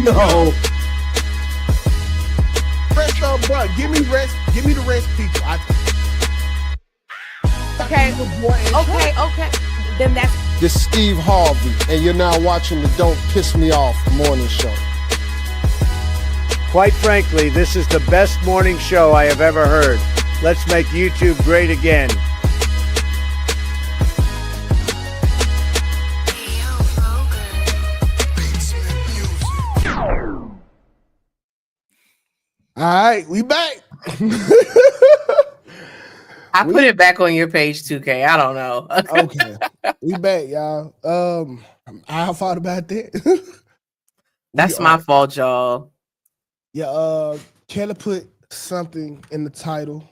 No. Rest up, bro. Give me rest. Give me the rest, people. Okay. Then that's. This is Steve Harvey, and you're now watching the Don't Piss Me Off morning show. Quite frankly, this is the best morning show I have ever heard. Let's make YouTube great again. All right, we back. I put it back on your page, Tukay. I don't know. Okay, we back, y'all. I thought about that. That's my fault, y'all. Yeah, Kelli put something in the title,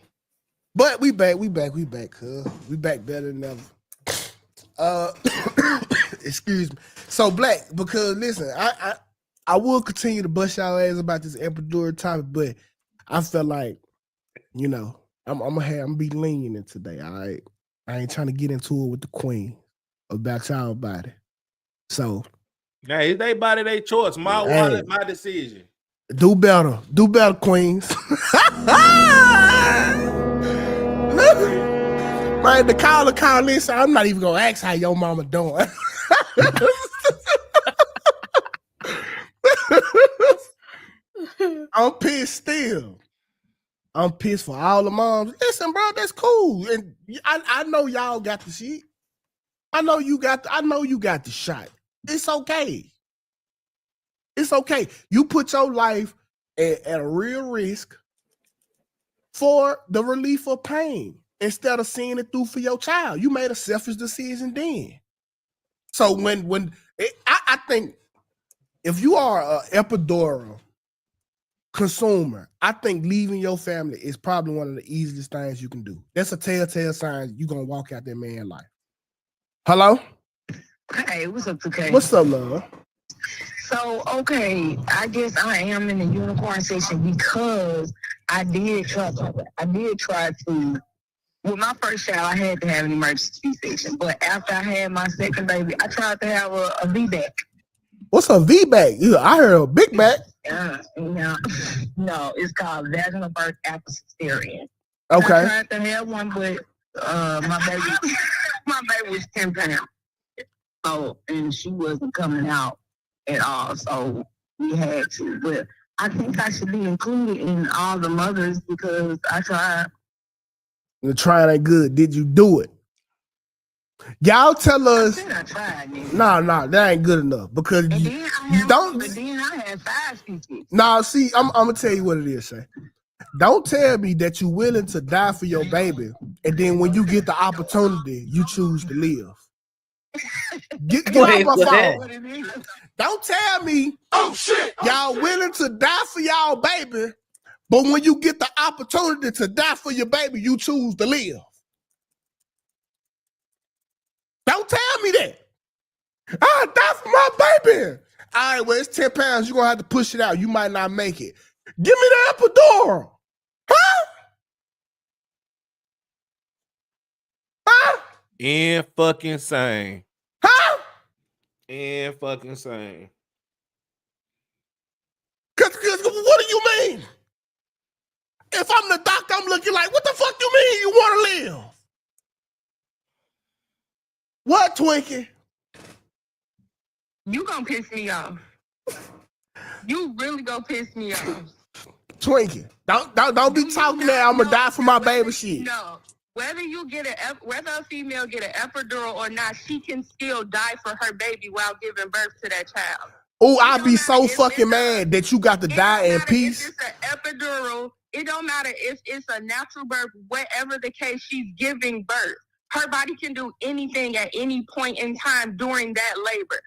but we back, cuz we back better than ever. Excuse me. So Black, because listen, I will continue to bust y'all ass about this epidural topic, but I felt like, you know, I'm gonna be lenient today. All right, I ain't trying to get into it with the queen about y'all body. So, hey, it's their body, their choice. My wallet, my decision. Do better, queens. Man, the call listen. I'm not even gonna ask how your mama doing. I'm pissed still. I'm pissed for all the moms. Listen, bro, that's cool. And I know y'all got the shit. I know you got the shot. It's okay. It's okay. You put your life at a real risk for the relief of pain instead of seeing it through for your child. You made a selfish decision then. So I think if you are an epidural consumer, I think leaving your family is probably one of the easiest things you can do. That's a telltale sign you're going to walk out that man's life. Hello? Hey, what's up, Tukay? What's up, love? So, okay, I guess I am in the unicorn section because I did try to, with my first child, I had to have an emergency C-section, but after I had my second baby, I tried to have a VBAC. What's a VBAC? Yeah, I heard a big back. No, it's called vaginal birth after cesarean. Okay. I tried to have one, but my baby was 10 pounds. So, and she wasn't coming out at all. So we had to. But I think I should be included in all the mothers because I tried. The trying ain't good. Did you do it? Y'all tell us. I tried. No, that ain't good enough because you don't. But then I had 5 pieces. No, see, I'm gonna tell you what it is, Shay. Don't tell me that you're willing to die for your baby, and then when you get the opportunity, you choose to live. Get off my phone. Don't tell me, oh shit, y'all willing to die for y'all baby, but when you get the opportunity to die for your baby, you choose to live. Don't tell me that. I die for my baby. All right, well, it's 10 pounds. You're going to have to push it out. You might not make it. Give me the epidural. Huh? Huh? And fucking sane. Huh? And fucking sane. Cause what do you mean? If I'm the doctor, I'm looking like, what the fuck you mean you want to live? What, Twinkie? You gonna piss me off. You really gonna piss me off. Twinkie, don't be talking that I'm gonna die for my baby shit. No, whether a female get an epidural or not, she can still die for her baby while giving birth to that child. Oh, I'll be so fucking mad that you got to die in peace. If it's an epidural, it don't matter if it's a natural birth, whatever the case, she's giving birth. Her body can do anything at any point in time during that labor.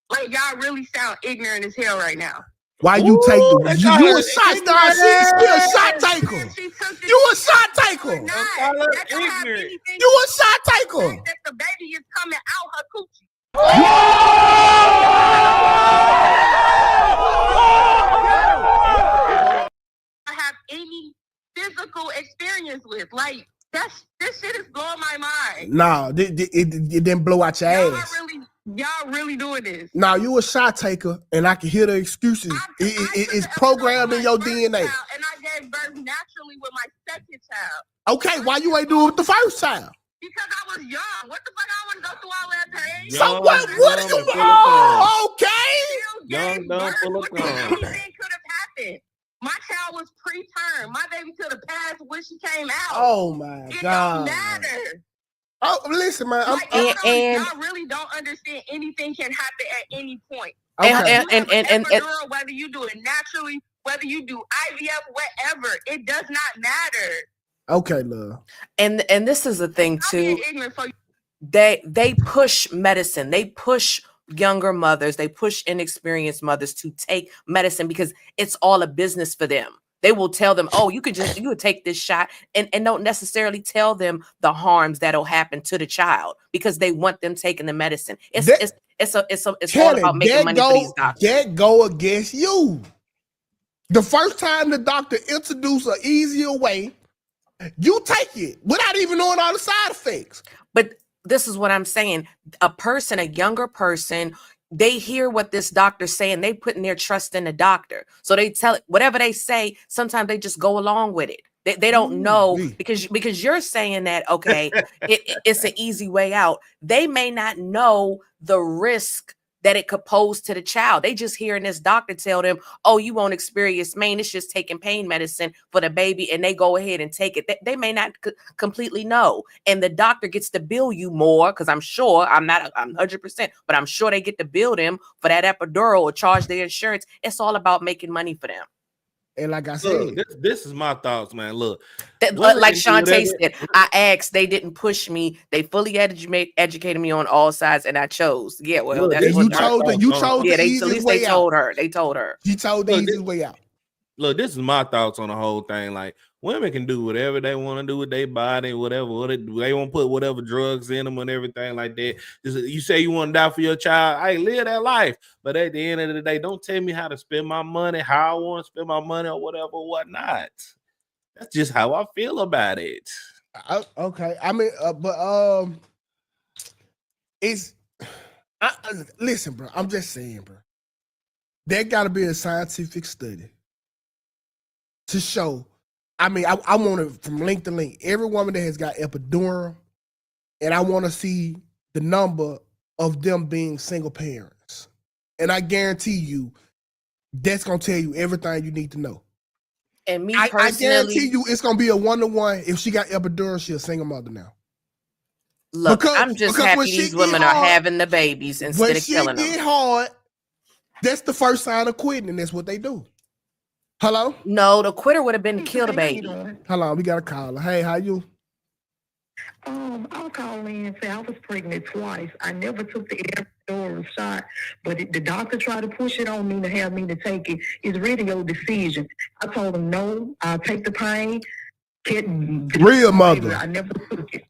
Like, y'all really sound ignorant as hell right now. Why you take the you a shot star? She a shot taker. You a shot taker. You a shot taker. That the baby is coming out her coochie. I have any physical experience with this shit is blowing my mind. No, it didn't blow out your ass. Y'all really doing this? Now you a shot taker, and I can hear the excuses. It's programmed in your DNA. And I gave birth naturally with my second child. Okay, why you ain't doing it with the first child? Because I was young. What the fuck? I want to go through all that pain. So what are you? Oh, okay. Young, dumb, full of Anything could have happened. My child was preterm. My baby could have passed when she came out. Oh my God. It don't matter. Oh, listen, man. Y'all really don't understand. Anything can happen at any point. Okay. And Whether you do it naturally, whether you do IVF, whatever, it does not matter. Okay, love. And this is the thing I'm too. being ignorant for you. They push medicine. They push younger mothers. They push inexperienced mothers to take medicine because it's all a business for them. They will tell them, "Oh, you would take this shot," and don't necessarily tell them the harms that'll happen to the child because they want them taking the medicine. It's all about making money for these doctors. That go against you. The first time the doctor introduced an easier way, you take it without even knowing all the side effects. But this is what I'm saying. A younger person, they hear what this doctor's saying. They putting their trust in the doctor. So they tell it, whatever they say, sometimes they just go along with it. They don't know because you're saying that, okay, it's an easy way out. They may not know the risk that it could pose to the child. They just hearing this doctor tell them, "Oh, you won't experience pain. It's just taking pain medicine for the baby," and they go ahead and take it. They may not completely know, and the doctor gets to bill you more because I'm 100%, but I'm sure they get to bill them for that epidural or charge their insurance. It's all about making money for them. And like I said, look, this is my thoughts, man. Look, like Shantae said, I asked, they didn't push me. They fully educated me on all sides, and I chose. Yeah, well, look, that's you chose the easiest way out. They told her. They told her. She told the easiest way out. Look, this is my thoughts on the whole thing. Like, women can do whatever they want to do with their body, whatever they want to put whatever drugs in them and everything like that. You say you want to die for your child, I live that life. But at the end of the day, don't tell me how to spend my money, how I want to spend my money, or whatever, whatnot. That's just how I feel about it. Okay, I mean, listen, bro. I'm just saying, bro. There got to be a scientific study to show. I mean, I want it from link to link. Every woman that has got epidural, and I want to see the number of them being single parents. And I guarantee you, that's gonna tell you everything you need to know. And me I personally, guarantee you, it's gonna be a 1-to-1. If she got epidural, she's a single mother now. Look, I'm just happy these women are having the babies instead of killing them. When shit get hard, that's the first sign of quitting, and that's what they do. Hello? No, the quitter would have been to kill the baby. Hold on, we got a caller. Hey, how you? I'll call in and say I was pregnant twice. I never took the epidural shot, but the doctor tried to push it on me to have me to take it. It's really your decision. I told him no, I'll take the pain. Real mother. I never took it.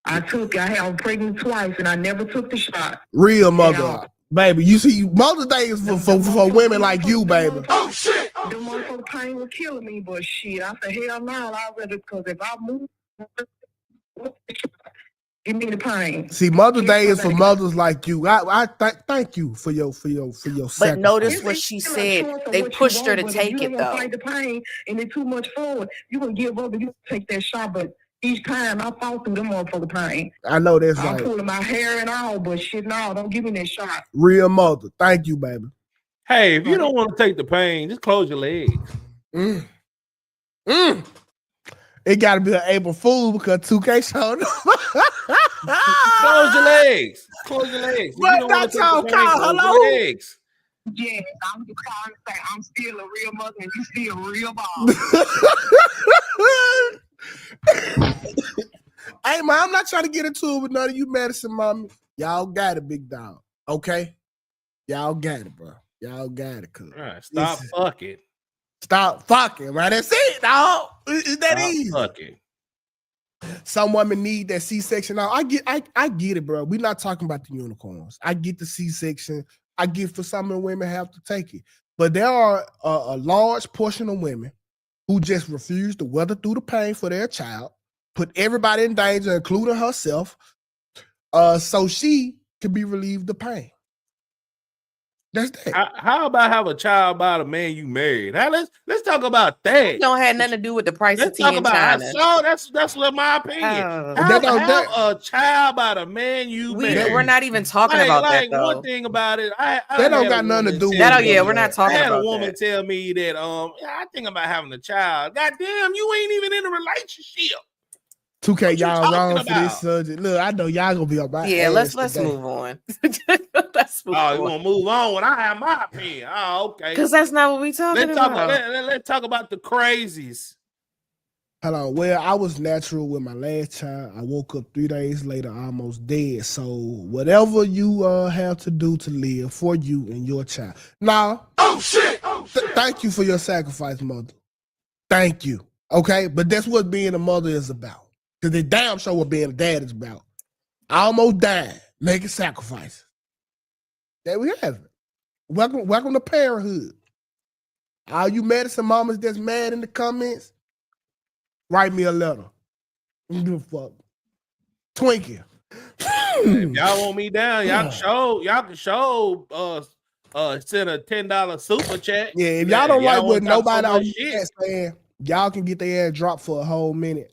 I was pregnant twice and I never took the shot. Real mother. Baby, you see, Mother's Day is for women like you, baby. Oh, shit! The motherfucker pain was killing me, but shit, I said, hell no, I'd rather, because if I move, give me the pain. See, Mother's Day is for mothers like you. I thank you for your sacrifice. But notice what she said. They pushed her to take it, though. Fight the pain, and it's too much forward. You gonna give up and you take that shot, but each time I fought through them motherfucker pain. I know that's right. I'm pulling my hair and all, but shit, no, don't give me that shot. Real mother. Thank you, baby. Hey, if you don't want to take the pain, just close your legs. It got to be an April Fool because Tukay showed up. Close your legs. Close your legs. But that's all called. Hello? Legs. Yes, I'm just calling to say I'm still a real mother and you still a real boss. Hey, man, I'm not trying to get into it with none of you medicine mommy. Y'all got it, big dog. Okay? Y'all got it, bro. Y'all got it, cuz. Right, stop fucking. Stop fucking, right? That's it, dog. Is that easy? Fucking. Some women need that C-section. Now, I get it, bro. We're not talking about the unicorns. I get the C-section. I get for some of the women have to take it. But there are a large portion of women who just refuse to weather through the pain for their child, put everybody in danger, including herself, so she can be relieved of pain. That's that. How about have a child by the man you married? Now let's talk about that. It don't have nothing to do with the price of Let's tea talk in about China. so that's what my opinion. Oh. Have a child by the man you married. We're not even talking about that though. One thing about it, I that don't got nothing to do with that. Yeah, we're not talking about that. I had a woman tell me that I think about having a child. God damn, you ain't even in a relationship. Tukay, y'all wrong for this subject. Look, I know y'all gonna be on my ass let's today. move on. Let's move on. You gonna move on when I have my opinion? Oh, okay. Because that's not what we talking about. Let's talk about the crazies. Hold on. Well, I was natural with my last child. I woke up 3 days later, almost dead. So whatever you have to do to live for you and your child. Now, thank you for your sacrifice, mother. Thank you. Okay, but that's what being a mother is about. Because they damn sure what being a dad is about. I almost died making sacrifices. There we have it. Welcome to parenthood. All you medicine mamas that's mad in the comments, write me a letter. Give a fuck. Twinkie. If y'all want me down, y'all can show send a $10 super chat. Yeah, if y'all don't like what nobody on the saying, y'all can get their ass dropped for a whole minute.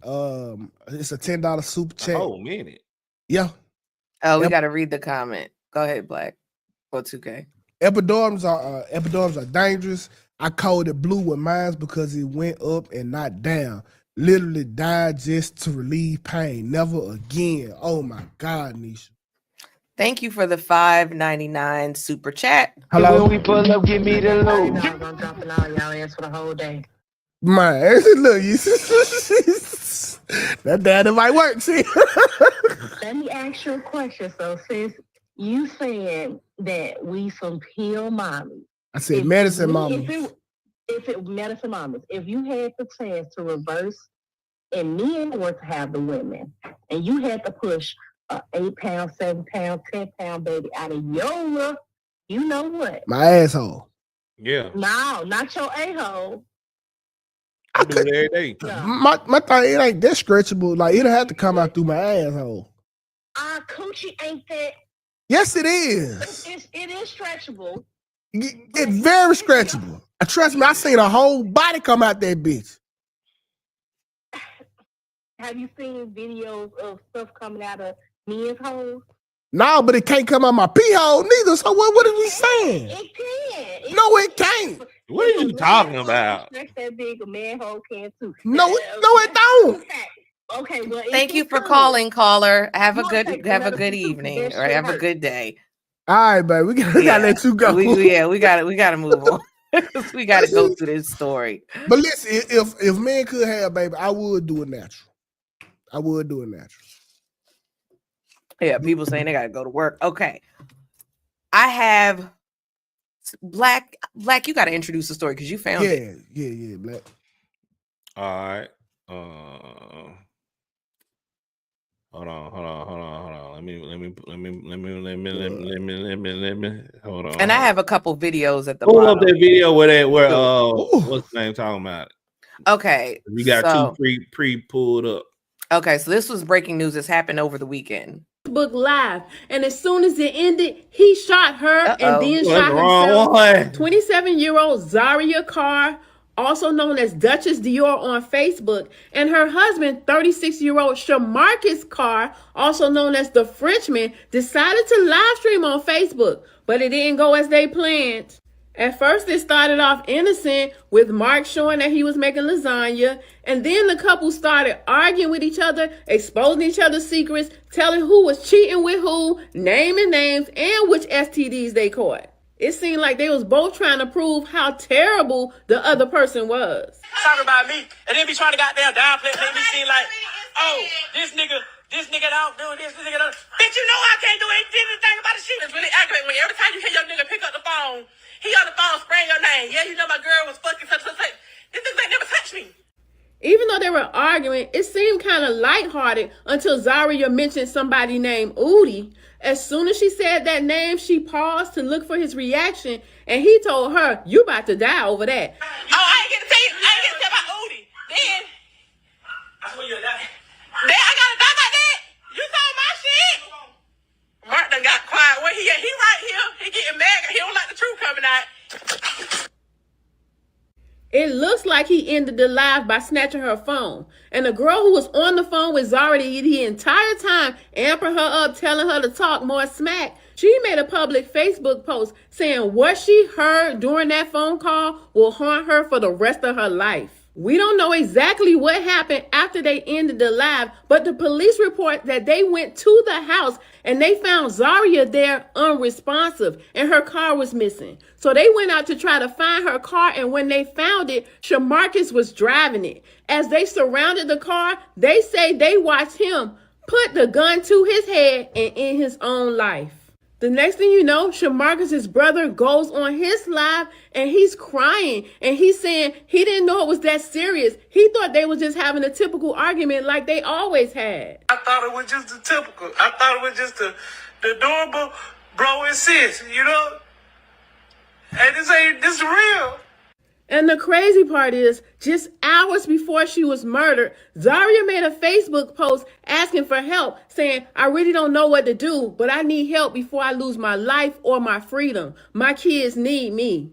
It's a $10 super chat. A whole minute. Yeah. Oh, we got to read the comment. Go ahead, Black. Or 2K. Epidurals are dangerous. I called it blue with mine because it went up and not down. Literally died just to relieve pain. Never again. Oh my God, Nisha. Thank you for the $5.99 super chat. Hello. When we pull up, give me the loot. I'm dropping all y'all ass for the whole day. Man, look, that daddy might work, see? Let me ask you a question. So, sis, you saying that we some pill mommies. I said medicine mommies. If it medicine mommies, if you had the chance to reverse and men were to have the women, and you had to push a 8 pound, 7 pound, 10 pound baby out of your, you know what? My asshole. Yeah. No, not your a-hole. I do it every day. Yeah. My thing, it ain't that stretchable. Like, it'll have to come out through my asshole. Coochie ain't that. Yes, it is. It is stretchable. It's very stretchable. Trust me, I seen a whole body come out that bitch. Have you seen videos of stuff coming out of men's holes? No, but it can't come out my pee hole neither. So what are we saying? It can. No, it can't. What are you talking about? Stretch that big, a manhole can too. No, it don't. Okay, well, Thank you for calling, caller. Have a good evening, or have a good day. All right, baby, we gotta let you go. We gotta move on. We gotta go through this story. But listen, if men could have, baby, I would do it natural. I would do it natural. Yeah, people saying they gotta go to work. Okay, I have Black. You gotta introduce the story because you found it. Yeah, Black. All right. Hold on. Let me hold on. And I have a couple videos at the pull bottom. up that video where what's the name talking about it? Okay, we got two pre pulled up. Okay, so this was breaking news. This happened over the weekend. Facebook Live, and as soon as it ended, he shot her and then shot himself. 27-year-old Zaria Carr, also known as Duchess Dior on Facebook, and her husband, 36-year-old Shamarcus Carr, also known as the Frenchman, decided to live stream on Facebook, but it didn't go as they planned. At first, it started off innocent with Mark showing that he was making lasagna, and then the couple started arguing with each other, exposing each other's secrets, telling who was cheating with who, naming names, and which STDs they caught. It seemed like they was both trying to prove how terrible the other person was. Talking about me, and then be trying to goddamn downplay, make me seem like, oh, this nigga don't do this nigga don't. Bitch, you know I can't do anything about the shit. It's really accurate when every time you hear your nigga pick up the phone, he on the phone spraying your name. Yeah, you know my girl was fucking such. This nigga ain't never touched me. Even though they were arguing, it seemed kind of lighthearted until Zaria mentioned somebody named Udi. As soon as she said that name, she paused to look for his reaction, and he told her, "You about to die over that." Oh, I ain't get to tell you. I ain't get to tell about Udi. Then I swear you'll die. Then I gotta die about that. You told my shit. Mark done got quiet. Where he at? He right here. He getting mad. He don't like the truth coming out. It looks like he ended the live by snatching her phone. And the girl who was on the phone with Zaria the entire time, amping her up, telling her to talk more smack, she made a public Facebook post saying what she heard during that phone call will haunt her for the rest of her life. We don't know exactly what happened after they ended the live, but the police report that they went to the house and they found Zaria there unresponsive and her car was missing. So they went out to try to find her car, and when they found it, Shamarcus was driving it. As they surrounded the car, they say they watched him put the gun to his head and end his own life. The next thing you know, Shamarcus's brother goes on his live and he's crying and he's saying he didn't know it was that serious. He thought they was just having a typical argument like they always had. I thought it was just a typical. I thought it was just the normal bro and sis, you know? And this is real. And the crazy part is, just hours before she was murdered, Zaria made a Facebook post asking for help, saying, I really don't know what to do, but I need help before I lose my life or my freedom. My kids need me.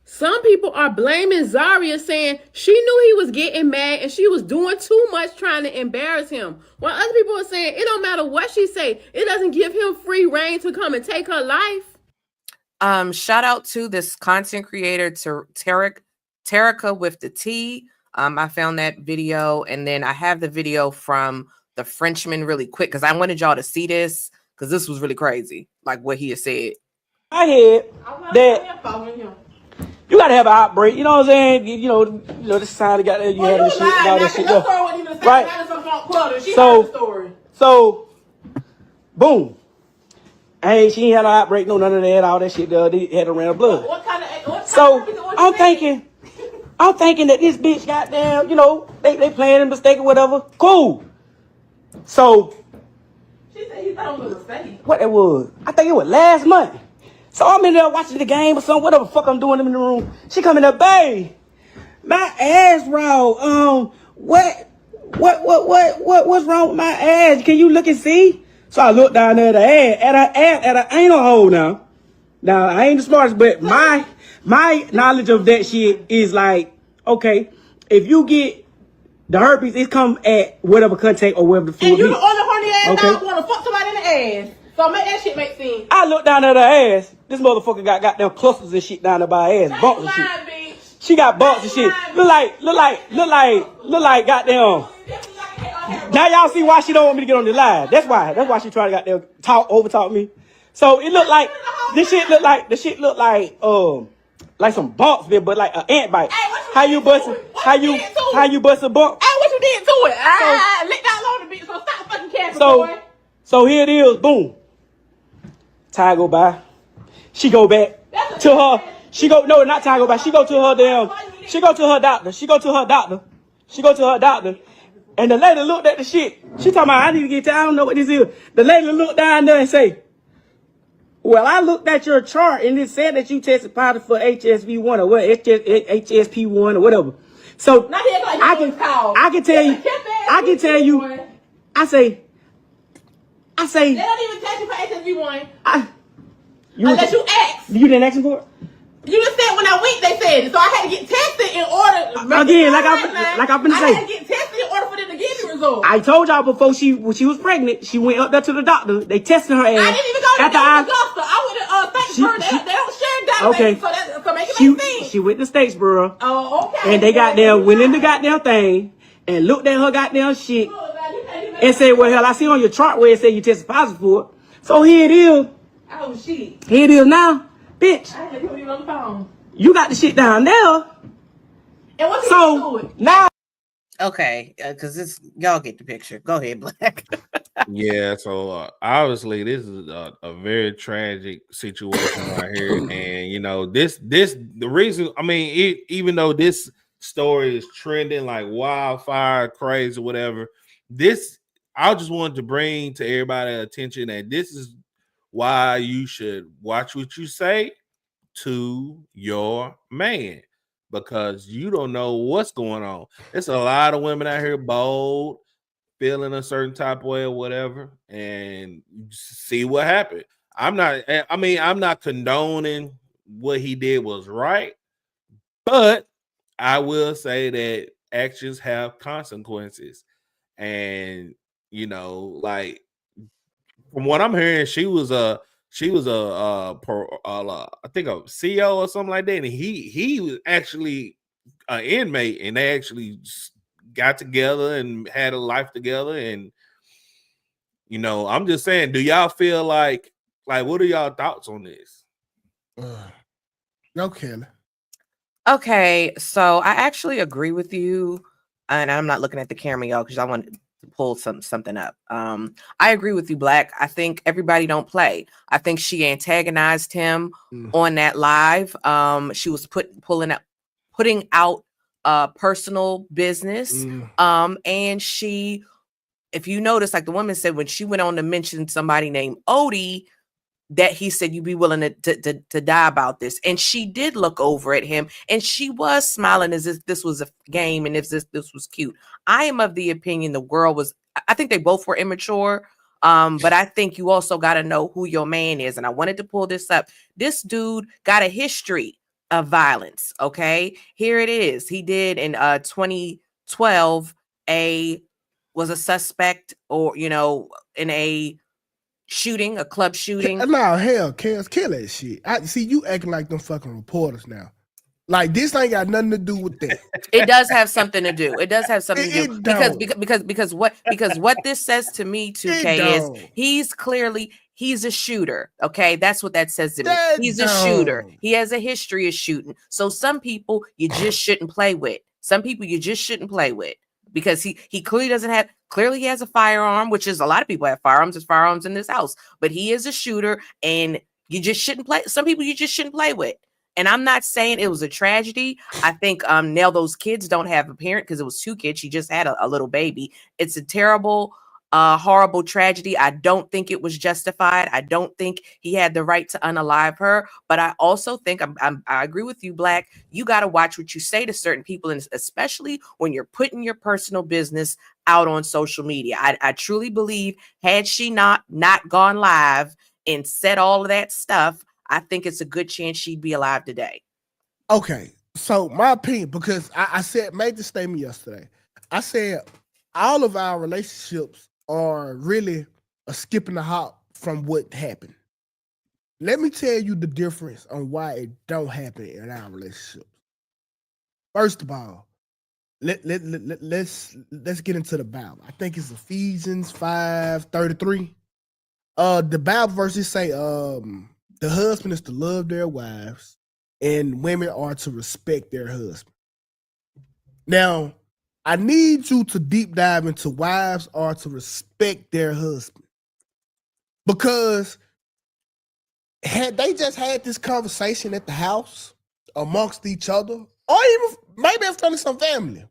Some people are blaming Zaria, saying she knew he was getting mad and she was doing too much trying to embarrass him. While other people are saying it don't matter what she say, it doesn't give him free reign to come and take her life. Shout out to this content creator, Terica with the T. I found that video, and then I have the video from the Frenchman really quick because I wanted y'all to see this because this was really crazy, like what he had said. I heard that you gotta have an outbreak. You know what I'm saying? You know the society got that. You have this shit, all that shit. Right. So, boom. Hey, she ain't had an outbreak, no none of that, all that shit. They had a random blood. I'm thinking that this bitch goddamn, they playing a mistake or whatever. Cool. So she said you thought it was a mistake. What it was? I think it was last month. So I'm in there watching the game or something, whatever the fuck I'm doing in the room. She come in there, babe, my ass raw. What's wrong with my ass? Can you look and see? So I look down there at her ain't no hole now. Now I ain't the smartest, but my knowledge of that shit is like, okay, if you get the herpes, it come at whatever contact or whatever the food. And you the only horny ass dog want to fuck somebody in the ass. So make that shit make sense. I look down at her ass. This motherfucker got goddamn clusters and shit down there by her ass, bumps and shit. Bitch. She got bumps and shit. Look like goddamn. Now y'all see why she don't want me to get on the live. That's why she trying to goddamn overtalk me. So it looked like this shit look like some bumps, but like an ant bite. Hey, how you bust a bump? Hey, what you did to it? Lick that on the bitch, so stop fucking capping, boy. So here it is, boom. Time go by. She go back to her. Not time go by. She go to her doctor. She go to her doctor. And the lady looked at the shit. She talking about, I need to get I don't know what this is. The lady looked down there and say, well, I looked at your chart and it said that you tested positive for HSV1 or what, HSP1 or whatever. So I can tell you, I say, they don't even test you for HSV1 unless you ask. You didn't ask him for it? You just said when I went, they said it. So I had to get tested in order. Again, like I'm finna say. I had to get tested in order for them to give me results. I told y'all before when she was pregnant, she went up there to the doctor. They tested her ass. I didn't even go to the doctor. I went to Statesboro. They don't share databases, okay. so make it make sense. She went to Statesboro. Oh, okay. And they went in the goddamn thing and looked at her goddamn shit and said, well, hell, I see on your chart where it said you tested positive for it. So here it is. Oh, shit. Here it is now. Bitch, I had to put you on the phone. You got the shit down there. And what's so doing? Now? Okay, because y'all get the picture. Go ahead, Black. Yeah, so obviously this is a very tragic situation right here, and the reason. I mean, even though this story is trending like wildfire, crazy, whatever, I just wanted to bring to everybody's attention that this is why you should watch what you say to your man, because you don't know what's going on. There's a lot of women out here bold, feeling a certain type of way or whatever, and see what happened. I'm not condoning what he did was right, but I will say that actions have consequences. And like from what I'm hearing, she was a I think a CEO or something like that, and he was actually an inmate, and they actually got together and had a life together. And I'm just saying, do y'all feel like what are y'all thoughts on this? No, Kelly. Okay, so I actually agree with you, and I'm not looking at the camera, y'all, because I want to pull something up. I agree with you, Black. I think everybody don't play. I think she antagonized him on that live. She was putting out personal business. And she, if you notice, like the woman said, when she went on to mention somebody named Odie, that he said you'd be willing to die about this. And she did look over at him, and she was smiling as if this was a game and if this was cute. I am of the opinion the girl was, I think they both were immature. But I think you also got to know who your man is. And I wanted to pull this up. This dude got a history of violence. Okay, here it is. He did in 2012 was a suspect, or in a club shooting. No, hell, kill that shit. I see you acting like them fucking reporters now. Like this ain't got nothing to do with that. It does have something to do. It does have something to do because what this says to me, Tukay, is he's a shooter. Okay, that's what that says to me. He's a shooter. He has a history of shooting. So some people you just shouldn't play with. Because he clearly he has a firearm, which is a lot of people have firearms. There's firearms in this house, but he is a shooter, and you just shouldn't play. Some people you just shouldn't play with. And I'm not saying it was a tragedy. I think now those kids don't have a parent because it was 2 kids. She just had a little baby. It's a terrible, horrible tragedy. I don't think it was justified. I don't think he had the right to unalive her. But I also think I agree with you, Black. You got to watch what you say to certain people, and especially when you're putting your personal business out on social media. I truly believe had she not gone live and said all of that stuff, I think it's a good chance she'd be alive today. Okay, so my opinion, because I made the statement yesterday. I said all of our relationships are really a skip and a hop from what happened. Let me tell you the difference on why it don't happen in our relationships. First of all, let's get into the Bible. I think it's Ephesians 5:33. The Bible verses say the husband is to love their wives, and women are to respect their husband. Now, I need you to deep dive into wives are to respect their husband. Because had they just had this conversation at the house amongst each other, or even maybe in front of some family,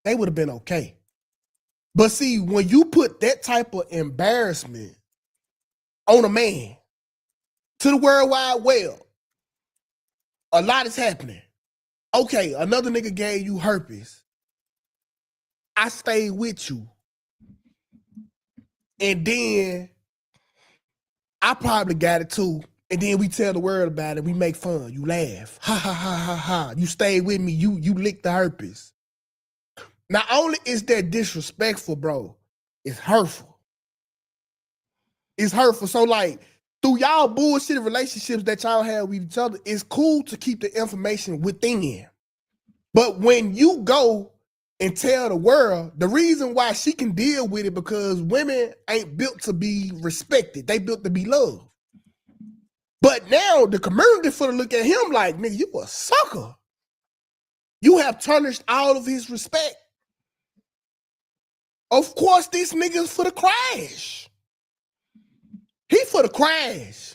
they would have been okay. But see, when you put that type of embarrassment on a man to the World Wide Web, a lot is happening. Okay, another nigga gave you herpes. I stayed with you. And then I probably got it too. And then we tell the world about it. We make fun. You laugh. Ha, ha, ha, ha, ha. You stayed with me. You licked the herpes. Not only is that disrespectful, bro, it's hurtful. It's hurtful. So like, through y'all bullshit relationships that y'all have with each other, it's cool to keep the information within. But when you go and tell the world, the reason why she can deal with it because women ain't built to be respected. They built to be loved. But now the community for to look at him like, nigga, you a sucker. You have tarnished all of his respect. Of course, these niggas for the crash. He for the crash.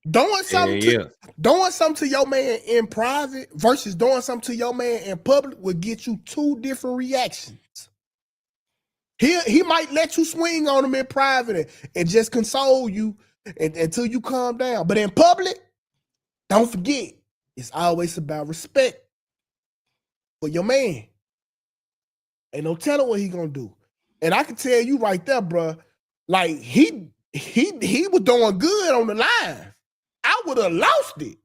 Doing something to your man in private versus doing something to your man in public will get you 2 different reactions. He might let you swing on him in private and just console you until you calm down. But in public, don't forget, it's always about respect for your man. Ain't no telling what he gonna do. And I can tell you right there, bro, like he was doing good on the live. I would have lost it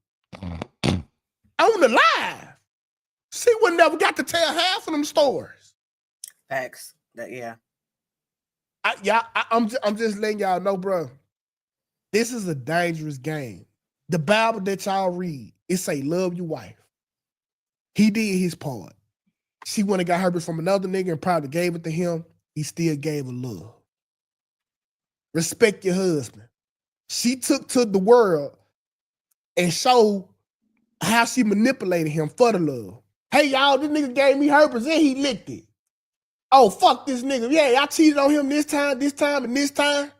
on the live. She would never got to tell half of them stories. Facts. Yeah. I'm just letting y'all know, bro. This is a dangerous game. The Bible that y'all read, it say love your wife. He did his part. She went and got herpes from another nigga and probably gave it to him. He still gave her love. Respect your husband. She took to the world and showed how she manipulated him for the love. Hey, y'all, this nigga gave me herpes and he licked it. Oh, fuck this nigga. Yeah, I cheated on him this time, and this time.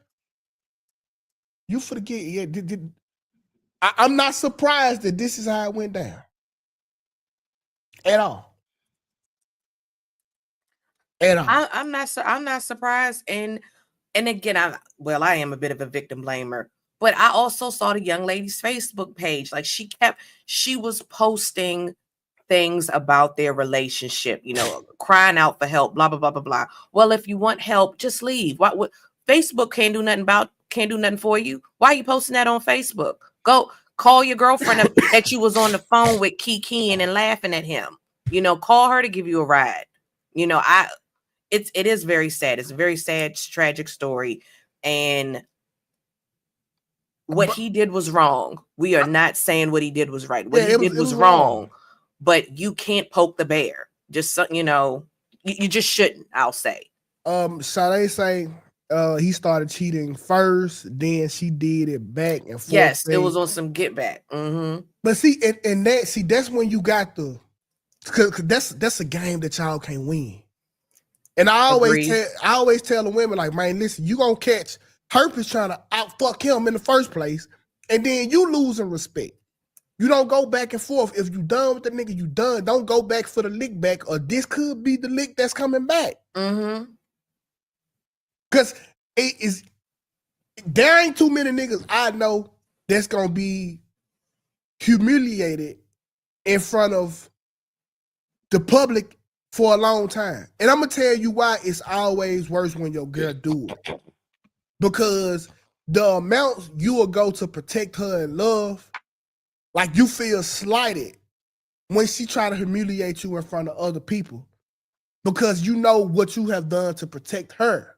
You forget. Yeah, I'm not surprised that this is how it went down. At all. I'm not surprised. And again, I am a bit of a victim blamer, but I also saw the young lady's Facebook page. Like she was posting things about their relationship, crying out for help, blah, blah, blah, blah, blah. Well, if you want help, just leave. What Facebook can't do nothing for you. Why are you posting that on Facebook? Go call your girlfriend that you was on the phone with kikiing and laughing at him. Call her to give you a ride. It is very sad. It's a very sad, tragic story. And what he did was wrong. We are not saying what he did was right. What he did was wrong. But you can't poke the bear. Just you just shouldn't, I'll say. Sade say he started cheating first, then she did it back and forth. Yes, it was on some get back. Mm-hmm. But see, and that's when you got because that's a game that y'all can't win. And I always tell the women, like, man, listen, you gonna catch herpes trying to outfuck him in the first place, and then you losing respect. You don't go back and forth. If you done with the nigga, you done. Don't go back for the lick back, or this could be the lick that's coming back. Mm-hmm. Because there ain't too many niggas I know that's gonna be humiliated in front of the public for a long time. And I'm gonna tell you why it's always worse when your girl do it. Because the amount you will go to protect her in love, like you feel slighted when she try to humiliate you in front of other people because you know what you have done to protect her.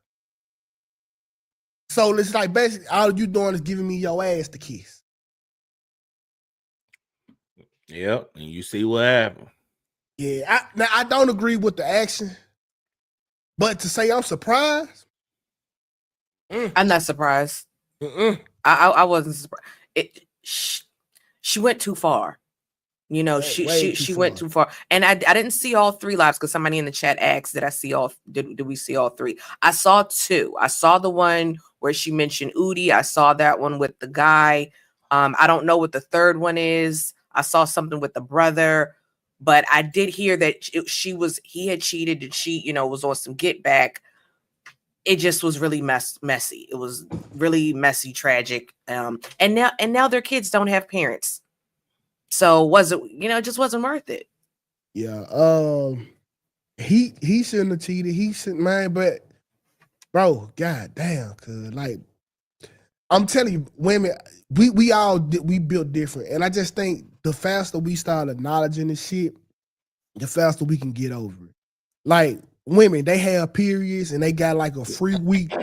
So it's like basically all you doing is giving me your ass to kiss. Yep, and you see what happened. Yeah, I don't agree with the action, but to say I'm surprised, I'm not surprised. I wasn't surprised. She went too far. She went too far. And I didn't see all three lives because somebody in the chat asked, did we see all three? I saw two. I saw the one where she mentioned Udi. I saw that one with the guy. I don't know what the third one is. I saw something with the brother, but I did hear that he had cheated and she, was on some get back. It just was really messy. It was really messy, tragic. And now their kids don't have parents. So was it, it just wasn't worth it. Yeah. He shouldn't have cheated. He shouldn't, man, but bro, god damn, cause like I'm telling you, women, we built different. And I just think the faster we start acknowledging this shit, the faster we can get over it. Like women, they have periods and they got like a free week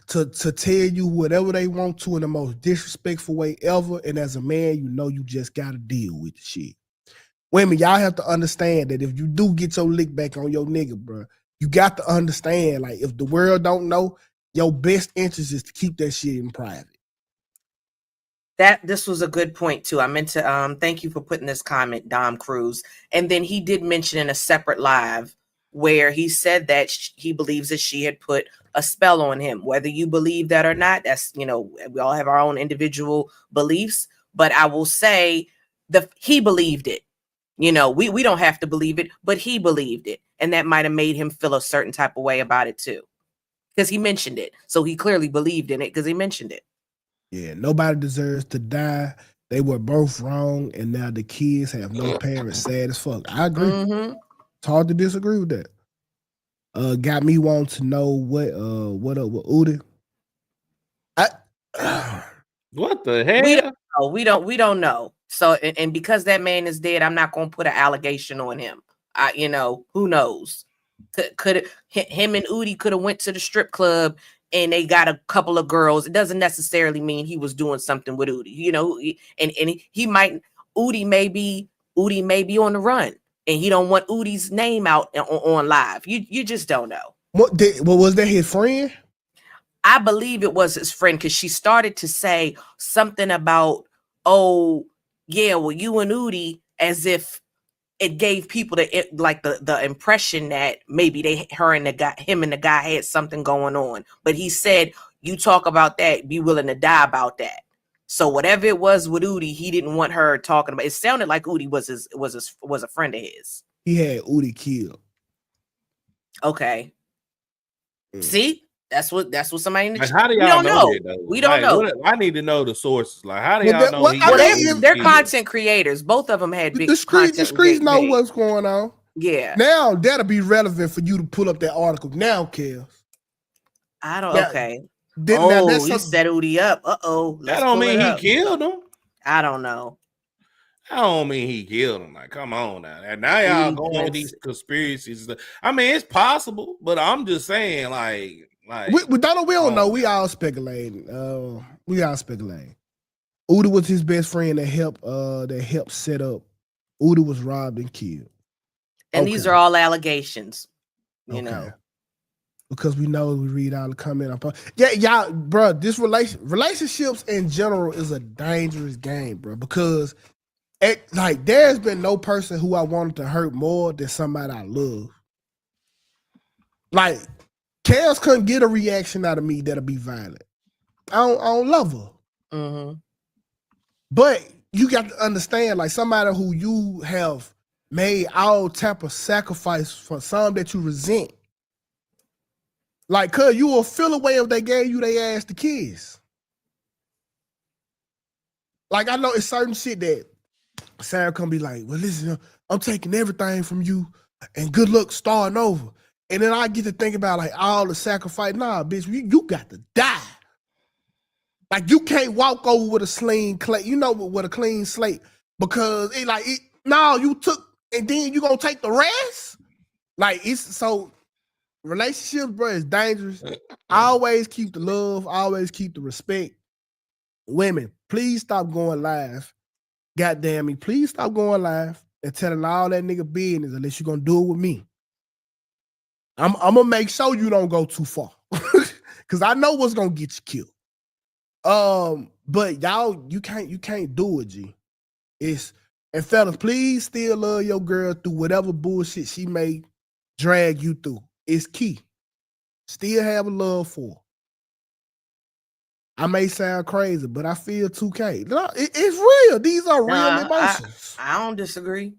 to tell you whatever they want to in the most disrespectful way ever. And as a man, you just gotta deal with the shit. Women, y'all have to understand that if you do get your lick back on your nigga, bro, you got to understand, like, if the world don't know, your best interest is to keep that shit in private. This was a good point too. I meant to thank you for putting this comment, Dom Cruz. And then he did mention in a separate live where he said that he believes that she had put a spell on him. Whether you believe that or not, that's, we all have our own individual beliefs. But I will say he believed it. We don't have to believe it, but he believed it. And that might have made him feel a certain type of way about it too. Because he mentioned it. So he clearly believed in it because he mentioned it. Yeah, nobody deserves to die. They were both wrong, and now the kids have no parents. Sad as fuck. I agree. Mm-hmm. It's hard to disagree with that. got me wanting to know what up with Udi. What the hell? We don't know. So and because that man is dead, I'm not gonna put an allegation on him. Who knows? Could him and Udi could have went to the strip club and they got a couple of girls. It doesn't necessarily mean he was doing something with Udi, and he might Udi may be on the run and he don't want Udi's name out on live. You just don't know. What was that his friend? I believe it was his friend because she started to say something about, oh yeah, well, you and Udi, as if it gave people the impression that maybe him and the guy had something going on. But he said, you talk about that, be willing to die about that. So whatever it was with Udi, he didn't want her talking about. It sounded like Udi was a friend of his. He had Udi killed. Okay. See? That's what somebody in the how do y'all know that, though? We don't know. I need to know the sources. Like, how do y'all know? They're content creators. Both of them had big the streets know what's going on. Yeah. Now that'll be relevant for you to pull up that article now, Kels. I don't. Okay. He set Udi up. That don't mean he killed him. I don't know. I don't mean he killed him. Like, come on now. And now y'all going with these conspiracies. I mean, it's possible, but I'm just saying, we don't know. We all speculating. Udi was his best friend that helped set up. Udi was robbed and killed. And these are all allegations. You know. Because we read all the comment. Yeah, y'all, bro, this relationships in general is a dangerous game, bro. Because there's been no person who I wanted to hurt more than somebody I love. Like, Kels couldn't get a reaction out of me that'll be violent. I don't love her. Mm-hmm. But you got to understand, like, somebody who you have made all type of sacrifice for, some that you resent. Like, cuz you will feel away if they gave you their ass to kiss. Like, I know it's certain shit that Sarah can be like, well, listen, I'm taking everything from you and good luck starting over. And then I get to think about like all the sacrifice. Nah, bitch, you got to die. Like, you can't walk over with a clean with a clean slate because you took and then you gonna take the rest. Like, it's so relationships, bro, is dangerous. Always keep the love, always keep the respect. Women, please stop going live. God damn me, please stop going live and telling all that nigga business unless you're gonna do it with me. I'm gonna make sure you don't go too far. Cause I know what's gonna get you killed. But y'all, you can't do it, G. And fellas, please still love your girl through whatever bullshit she may drag you through. It's key. Still have a love for her. I may sound crazy, but I feel Tukay. No, it's real. These are real emotions. I don't disagree.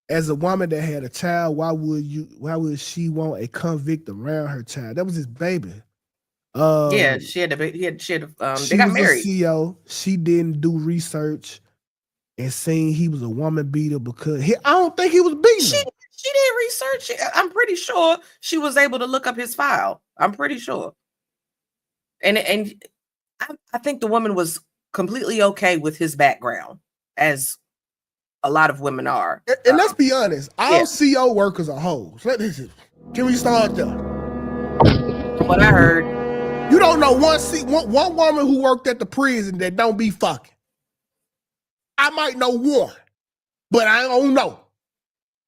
As a woman that had a child, why would she want a convict around her child? That was his baby. She had they got married. CEO. She didn't do research and seen he was a woman beater because I don't think he was beating her. She did research. I'm pretty sure she was able to look up his file. I'm pretty sure. And I think the woman was completely okay with his background, as a lot of women are. And let's be honest, all CO workers are hoes. Can we start there? What I heard. You don't know one woman who worked at the prison that don't be fucking. I might know one, but I don't know.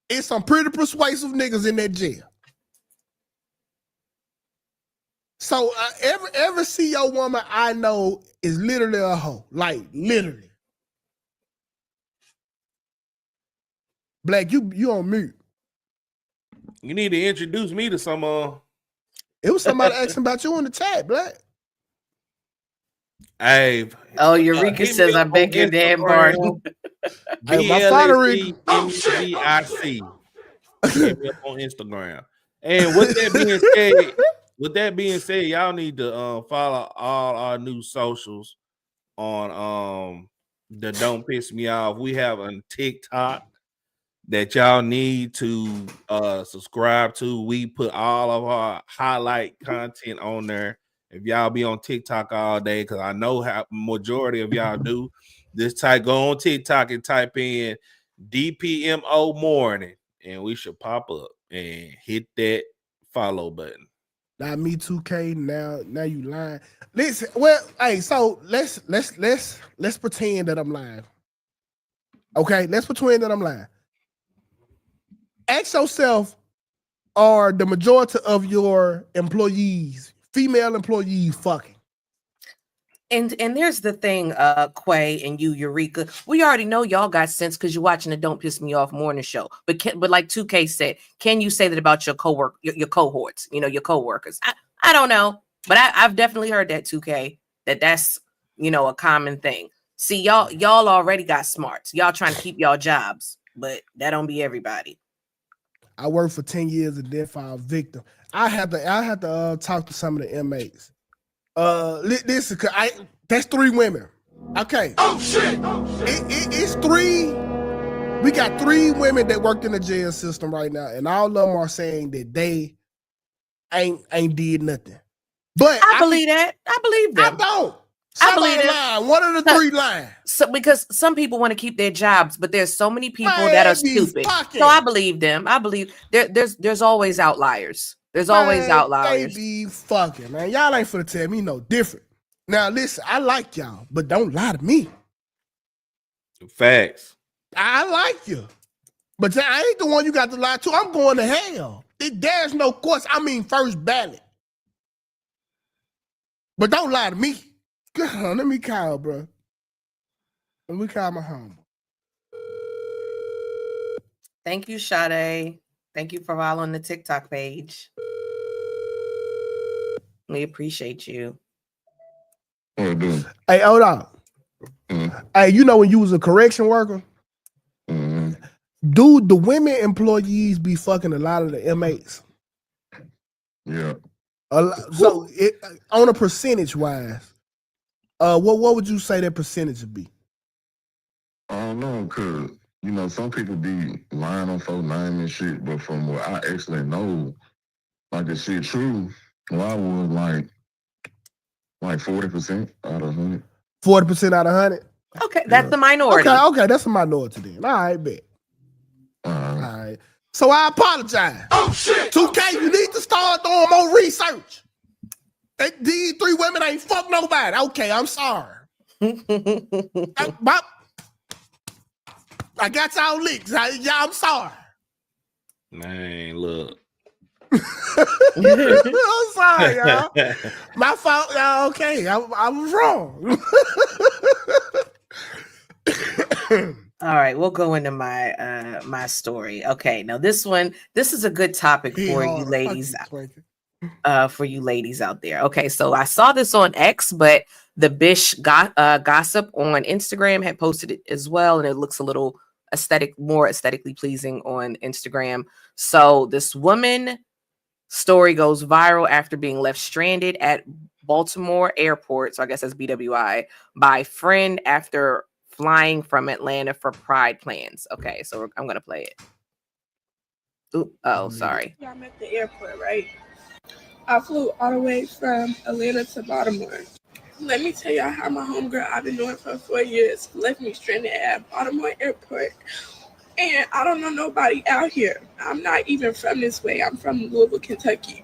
It's some pretty persuasive niggas in that jail. So every CEO woman I know is literally a hoe. Like, literally. Black, you on mute. You need to introduce me to some It was somebody asking about you in the chat, Black. Hey. Oh, Eureka says I beg your damn pardon. BLACMVIC. On Instagram. And with that being said, y'all need to follow all our new socials on the Don't Piss Me Off. We have on TikTok, that y'all need to subscribe to. We put all of our highlight content on there. If y'all be on TikTok all day, because I know how majority of y'all do, just go on TikTok and type in DPMO morning, and we should pop up and hit that follow button. Not me, Tukay. Now you lying. Listen, well, hey, so let's pretend that I'm lying. Okay, let's pretend that I'm lying. Ask yourself, are the majority of your employees, female employees, fucking? And there's the thing, Quay and you, Eureka. We already know y'all got sense because you're watching the Don't Piss Me Off morning show. But like 2K said, can you say that about your your cohorts, your coworkers? I don't know, but I've definitely heard that 2K, that's a common thing. See, y'all already got smarts. Y'all trying to keep y'all jobs, but that don't be everybody. I worked for 10 years and then filed victim. I had to talk to some of the inmates. Listen, that's 3 women. Okay. Oh shit! It's 3. We got 3 women that worked in the jail system right now, and all of them are saying that they ain't did nothing. But I believe that. I believe them. I don't. Somebody lying. One of the 3 lying. So because some people want to keep their jobs, but there's so many people that are stupid. So I believe them. I believe there's always outliers. There's always outliers. They be fucking, man. Y'all ain't finna tell me no different. Now listen, I like y'all, but don't lie to me. Facts. I like you, but I ain't the one you got to lie to. I'm going to hell. There's no course. I mean, first ballot. But don't lie to me. God, let me call, bro. Let me call my home. Thank you, Sade. Thank you for following the TikTok page. We appreciate you. Hey, hold on. Hey, when you was a correction worker, do the women employees be fucking a lot of the inmates? Yeah. So on a percentage wise, what would you say that percentage would be? I don't know, cause some people be lying on folks' name and shit, but from what I actually know, like the shit true, well, I was like 40% out of 100. 40% out of 100? Okay, that's the minority. Okay, that's a minority then. All right, bet. All right. So I apologize. Oh shit! 2K, you need to start doing more research. These 3 women ain't fuck nobody. Okay, I'm sorry. I got y'all leaks. I'm sorry. Man, look. I'm sorry, y'all. My fault, y'all. Okay, I was wrong. All right, we'll go into my my story. Okay, now this is a good topic for you ladies. For you ladies out there. Okay, so I saw this on X, but the Bish gossip on Instagram had posted it as well, and it looks a little more aesthetically pleasing on Instagram. So this woman story goes viral after being left stranded at Baltimore Airport, so I guess that's BWI, by friend after flying from Atlanta for Pride plans. Okay, so I'm gonna play it. Ooh, oh, sorry. I'm at the airport, right? I flew all the way from Atlanta to Baltimore. Let me tell y'all how my homegirl I've been doing for 4 years left me stranded at Baltimore Airport. And I don't know nobody out here. I'm not even from this way. I'm from Louisville, Kentucky.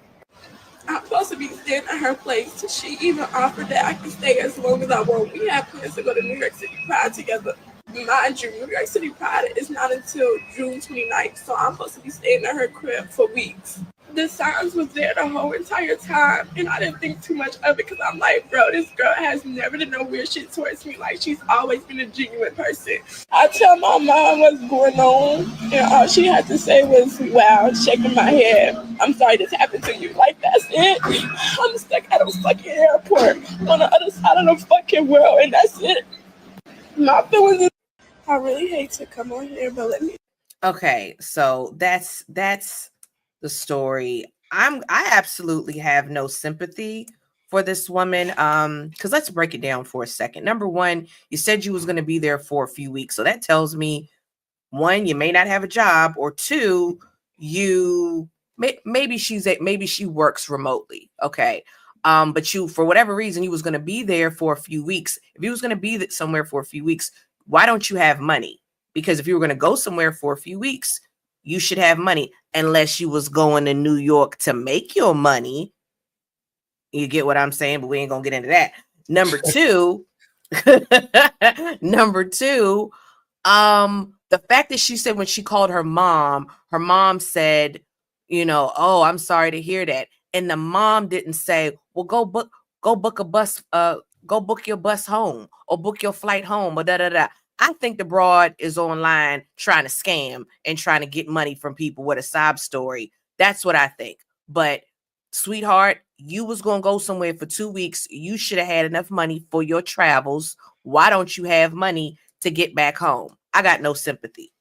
I'm supposed to be staying at her place. She even offered that I can stay as long as I want. We have plans to go to New York City Pride together. Mind you, New York City Pride is not until June 29th, so I'm supposed to be staying at her crib for weeks. The signs was there the whole entire time, and I didn't think too much of it because I'm like, bro, this girl has never done no weird shit towards me. Like, she's always been a genuine person. I tell my mom what's going on, and all she had to say was, wow, shaking my head. I'm sorry this happened to you. Like, that's it. I'm stuck at a fucking airport on the other side of the fucking world, and that's it. My feelings is, I really hate to come on here, but let me. Okay, so that's the story. I absolutely have no sympathy for this woman. Because let's break it down for a second. Number one, you said you was going to be there for a few weeks, so that tells me one, you may not have a job, or two, maybe she works remotely. Okay. But you, for whatever reason, you was going to be there for a few weeks. If you was going to be somewhere for a few weeks, why don't you have money? Because if you were going to go somewhere for a few weeks, you should have money, unless you was going to New York to make your money. You get what I'm saying? But we ain't going to get into that. Number two, the fact that she said when she called her mom said, oh, I'm sorry to hear that. And the mom didn't say, well, go book a bus, go book your bus home or book your flight home or da-da-da. I think the broad is online trying to scam and trying to get money from people with a sob story. That's what I think. But sweetheart, you was going to go somewhere for 2 weeks. You should have had enough money for your travels. Why don't you have money to get back home? I got no sympathy.